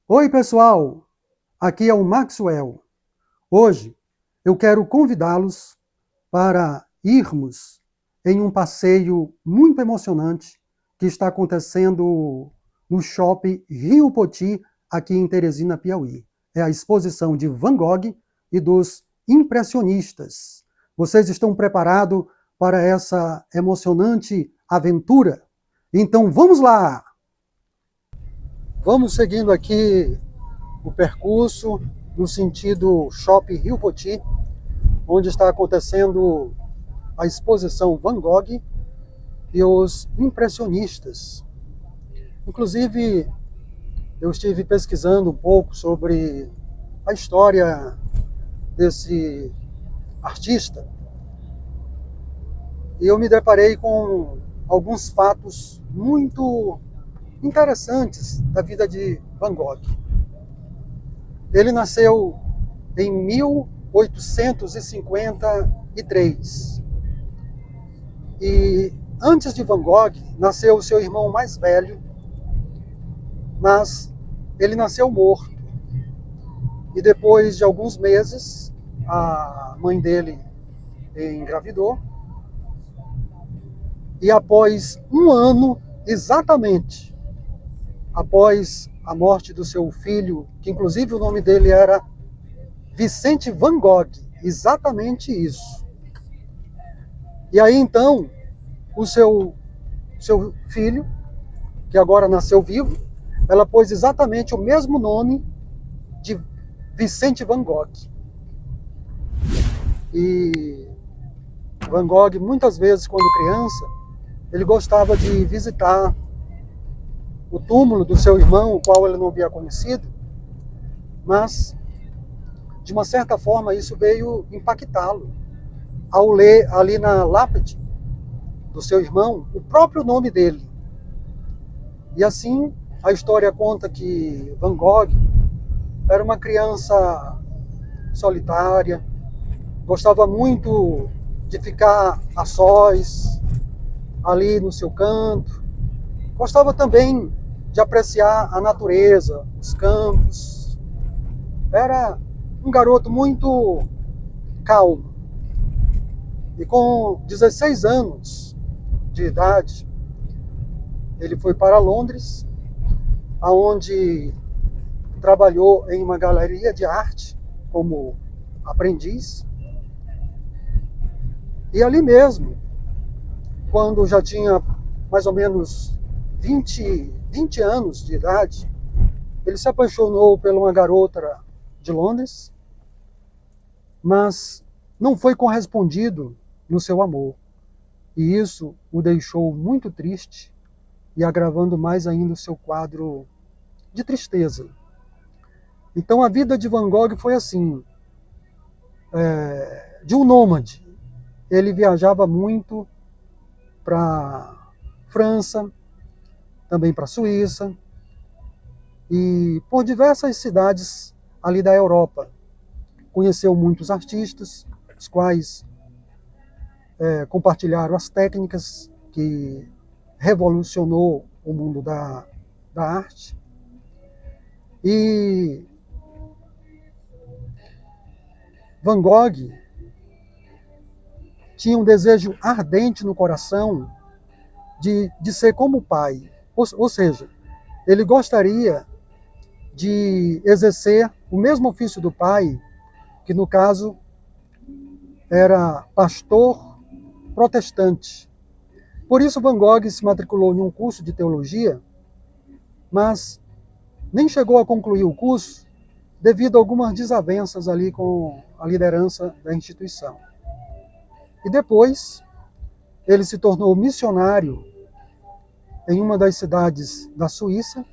Oi, pessoal! Aqui é o Maxwell. Hoje eu quero convidá-los para irmos em um passeio muito emocionante que está acontecendo no Shopping Rio Poti, aqui em Teresina, Piauí. É a exposição de Van Gogh e dos impressionistas. Vocês estão preparados para essa emocionante aventura? Então vamos lá! Vamos seguindo aqui o percurso no sentido Shopping Rio Poti, onde está acontecendo a exposição Van Gogh e os impressionistas. Inclusive, eu estive pesquisando um pouco sobre a história desse artista e eu me deparei com alguns fatos muito interessantes da vida de Van Gogh. Ele nasceu em 1853. E antes de Van Gogh, nasceu o seu irmão mais velho, mas ele nasceu morto. E depois de alguns meses, a mãe dele engravidou. E após um ano, exatamente, após a morte do seu filho, que inclusive o nome dele era Vicente Van Gogh, exatamente isso. E aí então, o seu filho, que agora nasceu vivo, ela pôs exatamente o mesmo nome de Vicente Van Gogh. E Van Gogh, muitas vezes, quando criança, ele gostava de visitar o túmulo do seu irmão, o qual ele não havia conhecido, mas, de uma certa forma, isso veio impactá-lo ao ler ali na lápide do seu irmão o próprio nome dele. E assim, a história conta que Van Gogh era uma criança solitária, gostava muito de ficar a sós, ali no seu canto. Gostava também de apreciar a natureza, os campos. Era um garoto muito calmo. E com 16 anos de idade, ele foi para Londres, onde trabalhou em uma galeria de arte como aprendiz. E ali mesmo, quando já tinha mais ou menos 20 anos de idade, ele se apaixonou por uma garota de Londres, mas não foi correspondido no seu amor. E isso o deixou muito triste e agravando mais ainda o seu quadro de tristeza. Então a vida de Van Gogh foi assim, de um nômade. Ele viajava muito para França, também para Suíça, e por diversas cidades ali da Europa. Conheceu muitos artistas, os quais compartilharam as técnicas que revolucionou o mundo da arte. E Van Gogh tinha um desejo ardente no coração de ser como o pai. Ou seja, ele gostaria de exercer o mesmo ofício do pai, que no caso era pastor protestante. Por isso Van Gogh se matriculou em um curso de teologia, mas nem chegou a concluir o curso devido a algumas desavenças ali com a liderança da instituição. E depois ele se tornou missionário em uma das cidades da Suíça.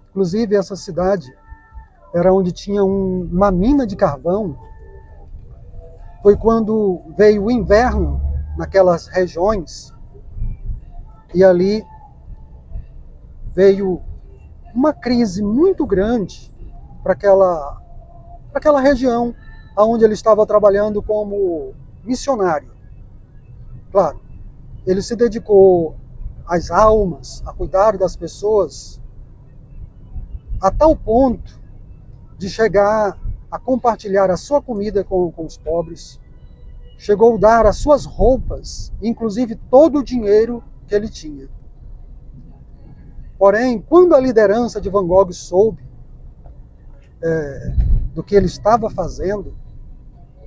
Inclusive essa cidade era onde tinha uma mina de carvão. Foi quando veio o inverno naquelas regiões e ali veio uma crise muito grande para aquela região onde ele estava trabalhando como missionário. Claro, ele se dedicou às almas, a cuidar das pessoas, a tal ponto de chegar a compartilhar a sua comida com os pobres, chegou a dar as suas roupas, inclusive todo o dinheiro que ele tinha. Porém, quando a liderança de Van Gogh soube do que ele estava fazendo,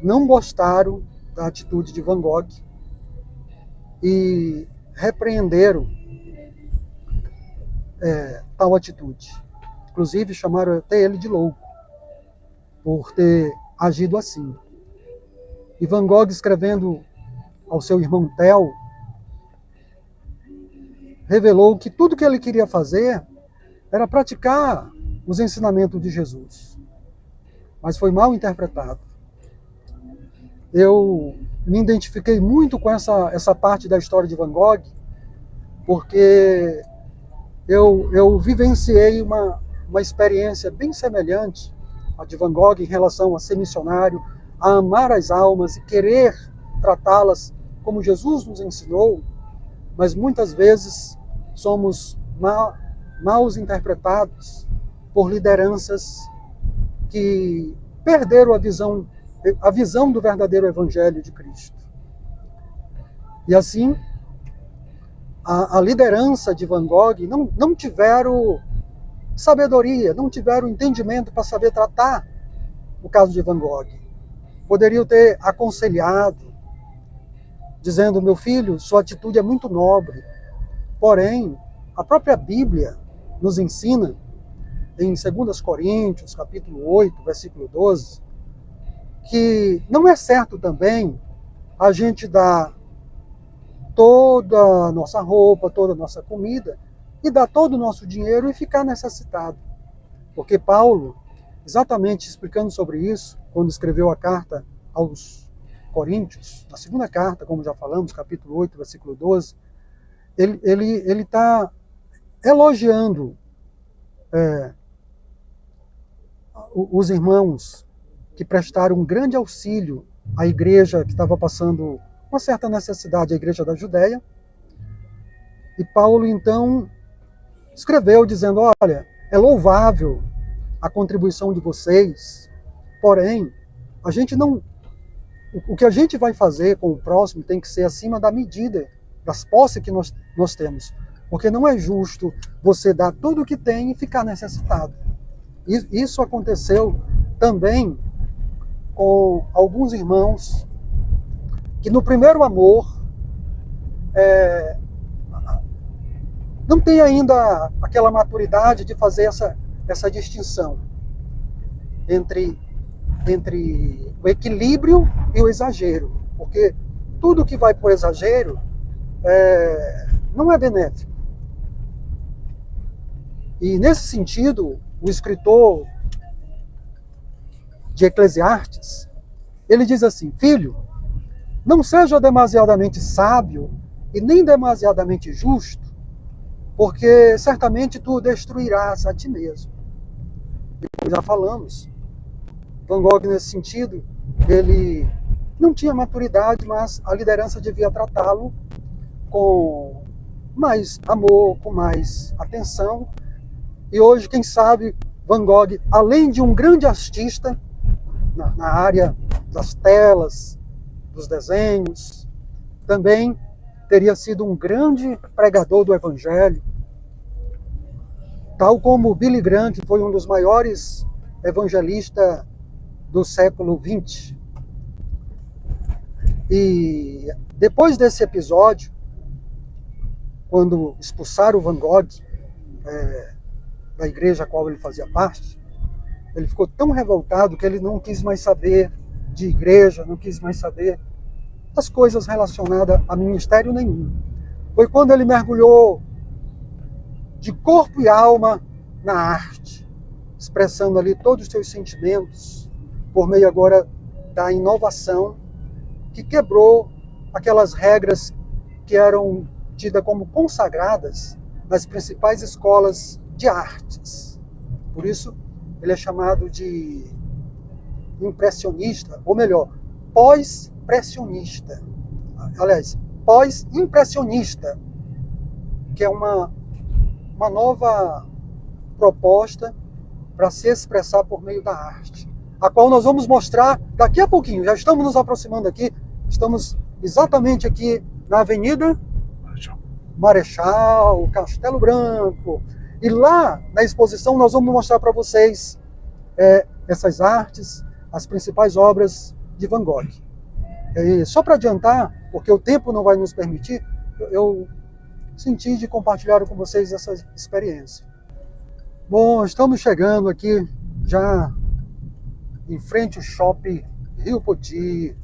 não gostaram da atitude de Van Gogh e repreenderam tal atitude. Inclusive, chamaram até ele de louco por ter agido assim. E Van Gogh, escrevendo ao seu irmão Theo, revelou que tudo que ele queria fazer era praticar os ensinamentos de Jesus. Mas foi mal interpretado. Eu me identifiquei muito com essa parte da história de Van Gogh, porque eu vivenciei uma experiência bem semelhante à de Van Gogh em relação a ser missionário, a amar as almas e querer tratá-las como Jesus nos ensinou, mas muitas vezes somos mal interpretados por lideranças que perderam a visão do verdadeiro Evangelho de Cristo. E assim, a liderança de Van Gogh não tiveram sabedoria, não tiveram entendimento para saber tratar o caso de Van Gogh. Poderiam ter aconselhado, dizendo: meu filho, sua atitude é muito nobre. Porém, a própria Bíblia nos ensina, em 2 Coríntios, capítulo 8, versículo 12, que não é certo também a gente dar toda a nossa roupa, toda a nossa comida, e dar todo o nosso dinheiro e ficar necessitado. Porque Paulo, exatamente explicando sobre isso, quando escreveu a carta aos Coríntios, na segunda carta, como já falamos, capítulo 8, versículo 12, ele está elogiando os irmãos que prestaram um grande auxílio à igreja que estava passando uma certa necessidade, a igreja da Judéia. E Paulo, então, escreveu dizendo: olha, é louvável a contribuição de vocês, porém, o que a gente vai fazer com o próximo tem que ser acima da medida, das posses que nós temos. Porque não é justo você dar tudo o que tem e ficar necessitado. Isso aconteceu também com alguns irmãos que no primeiro amor não tem ainda aquela maturidade de fazer essa distinção entre o equilíbrio e o exagero, porque tudo que vai por exagero não é benéfico. E nesse sentido, o escritor de Eclesiastes, ele diz assim: filho, não seja demasiadamente sábio e nem demasiadamente justo, porque certamente tu destruirás a ti mesmo. E como já falamos, Van Gogh, nesse sentido, ele não tinha maturidade, mas a liderança devia tratá-lo com mais amor, com mais atenção. E hoje, quem sabe, Van Gogh, além de um grande artista na área das telas, dos desenhos, também teria sido um grande pregador do Evangelho, tal como Billy Graham, que foi um dos maiores evangelistas do século XX. E depois desse episódio, quando expulsaram o Van Gogh da igreja a qual ele fazia parte, ele ficou tão revoltado que ele não quis mais saber de igreja, não quis mais saber das coisas relacionadas a ministério nenhum. Foi quando ele mergulhou de corpo e alma na arte, expressando ali todos os seus sentimentos, por meio agora da inovação, que quebrou aquelas regras que eram tidas como consagradas nas principais escolas de artes. Por isso, ele é chamado de impressionista, ou melhor, pós-pressionista. Aliás, pós-impressionista, que é uma nova proposta para se expressar por meio da arte, a qual nós vamos mostrar daqui a pouquinho. Já estamos nos aproximando aqui, estamos exatamente aqui na Avenida Marechal, Castelo Branco, e lá na exposição nós vamos mostrar para vocês essas artes, as principais obras de Van Gogh. E só para adiantar, porque o tempo não vai nos permitir, eu senti de compartilhar com vocês essa experiência. Bom, estamos chegando aqui já em frente ao shopping Rio Poti.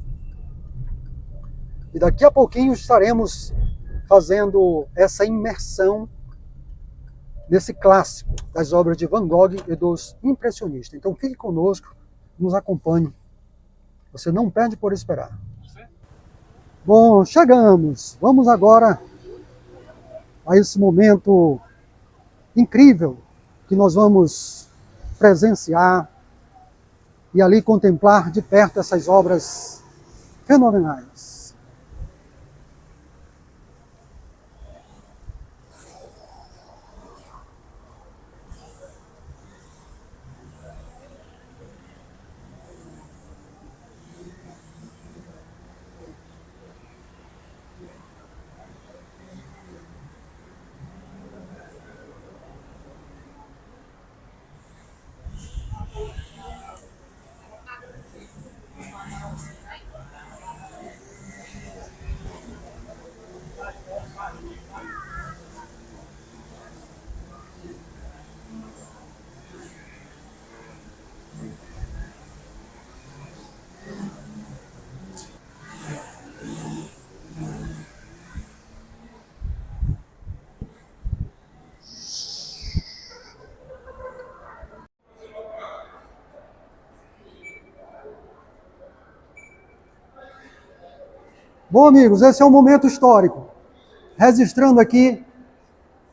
E daqui a pouquinho estaremos fazendo essa imersão nesse clássico das obras de Van Gogh e dos impressionistas. Então fique conosco, nos acompanhe. Você não perde por esperar. Bom, chegamos. Vamos agora a esse momento incrível que nós vamos presenciar e ali contemplar de perto essas obras fenomenais. Bom, amigos, esse é um momento histórico, registrando aqui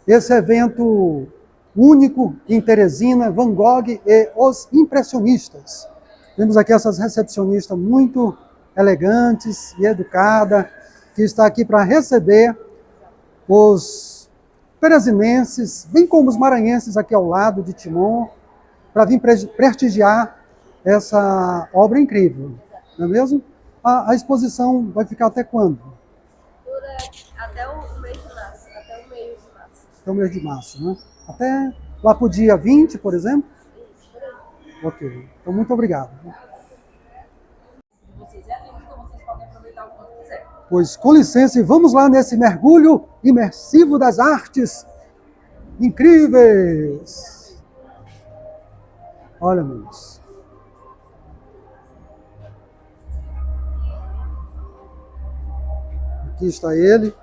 esse evento único em Teresina, Van Gogh e os impressionistas. Temos aqui essas recepcionistas muito elegantes e educadas, que está aqui para receber os teresinenses, bem como os maranhenses aqui ao lado de Timon, para vir prestigiar essa obra incrível, não é mesmo? A exposição vai ficar até quando? Dura até o mês de março, até o meio de março. Até o mês de março, né? Até lá para o dia 20, por exemplo? Isso, por aí. Ok. Então, muito obrigado. Vocês é livre, então vocês podem aproveitar o quanto quiser. Pois, com licença, e vamos lá nesse mergulho imersivo das artes incríveis. Olha, amigos. Aqui está ele.